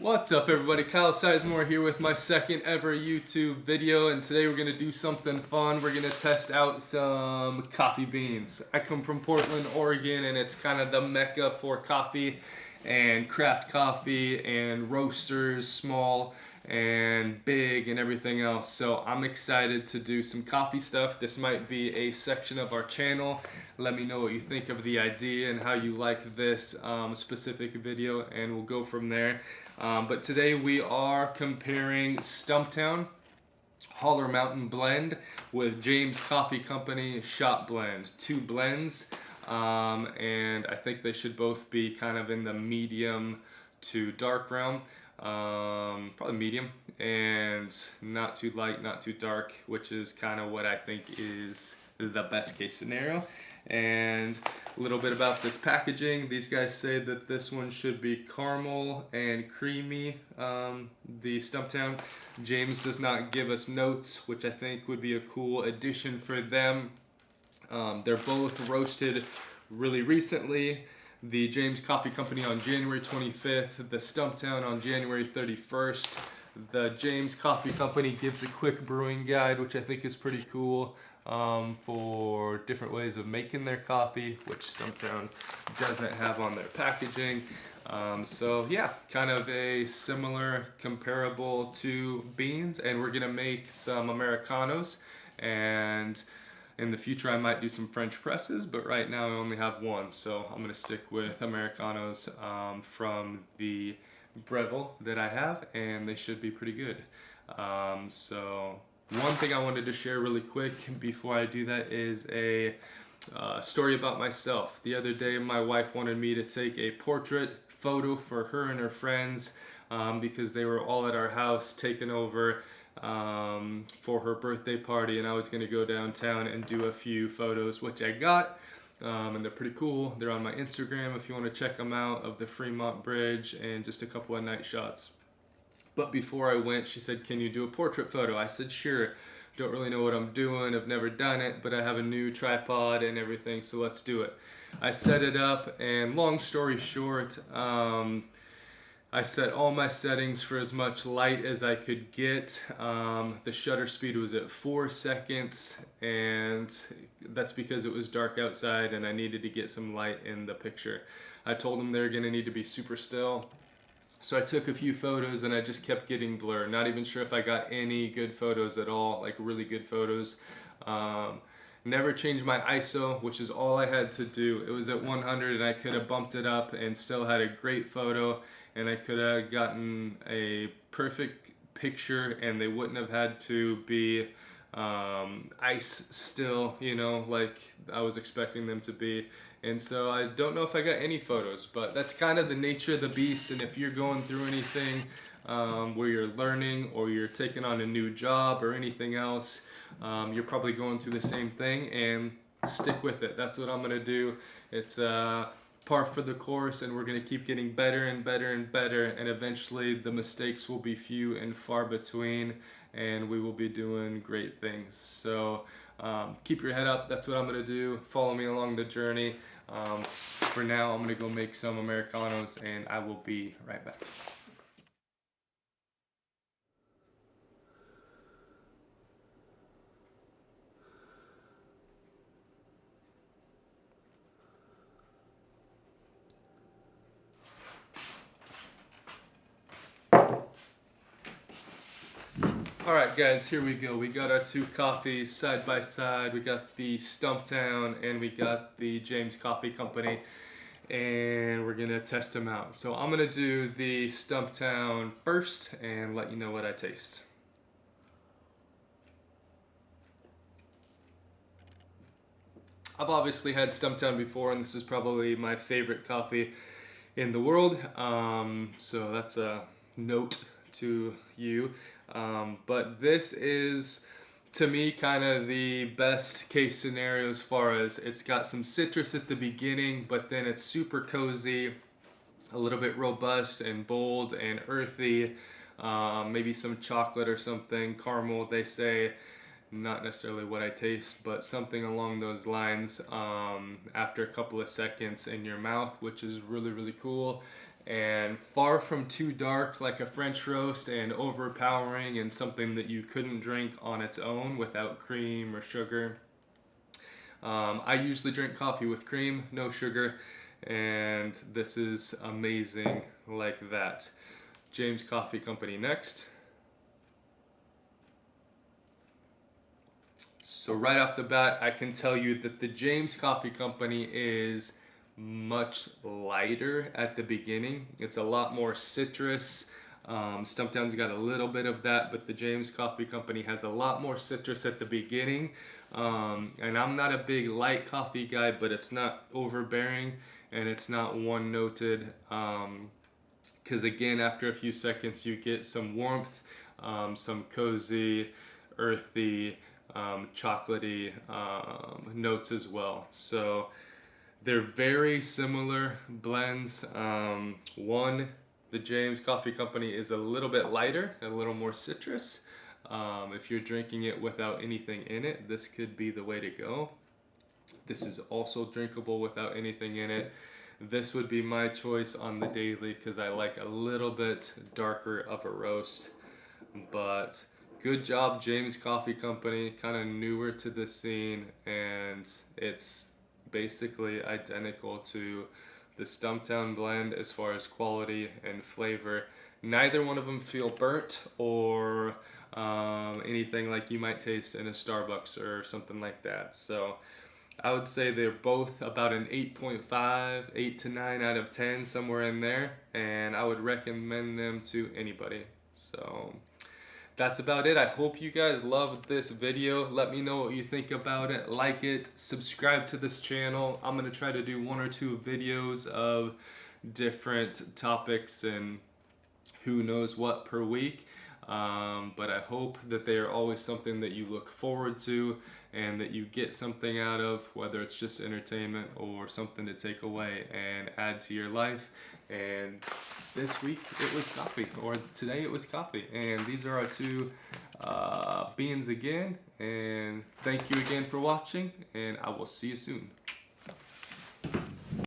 What's up everybody, Kyle Sizemore here with my second ever YouTube video, and today we're going to do something fun. We're going to test out some coffee beans. I come from Portland, Oregon, and it's kind of the mecca for coffee and craft coffee and roasters, small and big and everything else. So I'm excited to do some coffee stuff. This might be a section of our channel. Let me know what you think of the idea and how you like this specific video, and we'll go from there. But today we are comparing Stumptown Holler Mountain Blend with James Coffee Company Shop Blend. Two blends, and I think they should both be kind of in the medium to dark realm. Probably medium, and not too light, not too dark, which is kind of what I think is the best case scenario. And a little bit about this packaging. These guys say that this one should be caramel and creamy, the Stumptown. James does not give us notes, which I think would be a cool addition for them. They're both roasted really recently. The James Coffee Company on January 25th, the Stumptown on January 31st. The James Coffee Company gives a quick brewing guide, which I think is pretty cool, for different ways of making their coffee, which Stumptown doesn't have on their packaging. So yeah, kind of a similar, comparable to beans, and we're gonna make some Americanos, and in the future I might do some French presses, but right now I only have one, so I'm gonna stick with Americanos from the Breville that I have, and they should be pretty good. So one thing I wanted to share really quick before I do that is a story about myself. The other day my wife wanted me to take a portrait photo for her and her friends, because they were all at our house taking over for her birthday party, and I was going to go downtown and do a few photos, which I got, and they're pretty cool. They're on my Instagram if you want to check them out, of the Fremont Bridge and just a couple of night shots. But before I went, she said, "Can you do a portrait photo?" I said, "Sure. Don't really know what I'm doing. I've never done it, but I have a new tripod and everything, so let's do it." I set it up, and long story short, I set all my settings for as much light as I could get. The shutter speed was at 4 seconds, and that's because it was dark outside and I needed to get some light in the picture. I told them they're gonna need to be super still. So I took a few photos and I just kept getting blur. Not even sure if I got any good photos at all, like really good photos. Never changed my ISO, which is all I had to do. It was at 100 and I could have bumped it up and still had a great photo, and I could have gotten a perfect picture, and they wouldn't have had to be ice still, you know, like I was expecting them to be. And so I don't know if I got any photos, but that's kind of the nature of the beast. And if you're going through anything where you're learning, or you're taking on a new job or anything else, you're probably going through the same thing, and stick with it. That's what I'm gonna do. It's par for the course, and we're gonna keep getting better and better and better, and eventually the mistakes will be few and far between, and we will be doing great things. So keep your head up. That's what I'm gonna do. Follow me along the journey. For now, I'm gonna go make some Americanos, and I will be right back. Alright guys, here we go. We got our two coffees side by side. We got the Stumptown and we got the James Coffee Company, and we're gonna test them out. So I'm gonna do the Stumptown first and let you know what I taste. I've obviously had Stumptown before, and this is probably my favorite coffee in the world. So that's a note to you. But this is, to me, kind of the best case scenario, as far as it's got some citrus at the beginning, but then it's super cozy, a little bit robust and bold and earthy, maybe some chocolate or something, caramel they say, not necessarily what I taste, but something along those lines after a couple of seconds in your mouth, which is really cool. And far from too dark like a French roast, and overpowering and something that you couldn't drink on its own without cream or sugar. I usually drink coffee with cream, no sugar, and this is amazing like that. James Coffee Company next. So right off the bat, I can tell you that the James Coffee Company is much lighter at the beginning. It's a lot more citrus. Stumptown's got a little bit of that, but the James Coffee Company has a lot more citrus at the beginning. And I'm not a big light coffee guy, but it's not overbearing and it's not one-noted. Because again, after a few seconds, you get some warmth, some cozy, earthy, chocolatey notes as well. So they're very similar blends. The James Coffee Company is a little bit lighter, a little more citrus. If you're drinking it without anything in it, this could be the way to go. This is also drinkable without anything in it. This would be my choice on the daily because I like a little bit darker of a roast. But good job, James Coffee Company. Kind of newer to the scene, and it's basically identical to the Stumptown blend as far as quality and flavor. Neither one of them feel burnt or anything like you might taste in a Starbucks or something like that. So I would say they're both about an 8.5, 8 to 9 out of 10, somewhere in there, and I would recommend them to anybody. So that's about it. I hope you guys loved this video. Let me know what you think about it. Like it, subscribe to this channel. I'm gonna try to do 1 or 2 videos of different topics and who knows what per week. But I hope that they are always something that you look forward to and that you get something out of, whether it's just entertainment or something to take away and add to your life. And this week it was coffee, or today it was coffee. And these are our 2 beans again. And thank you again for watching, and I will see you soon.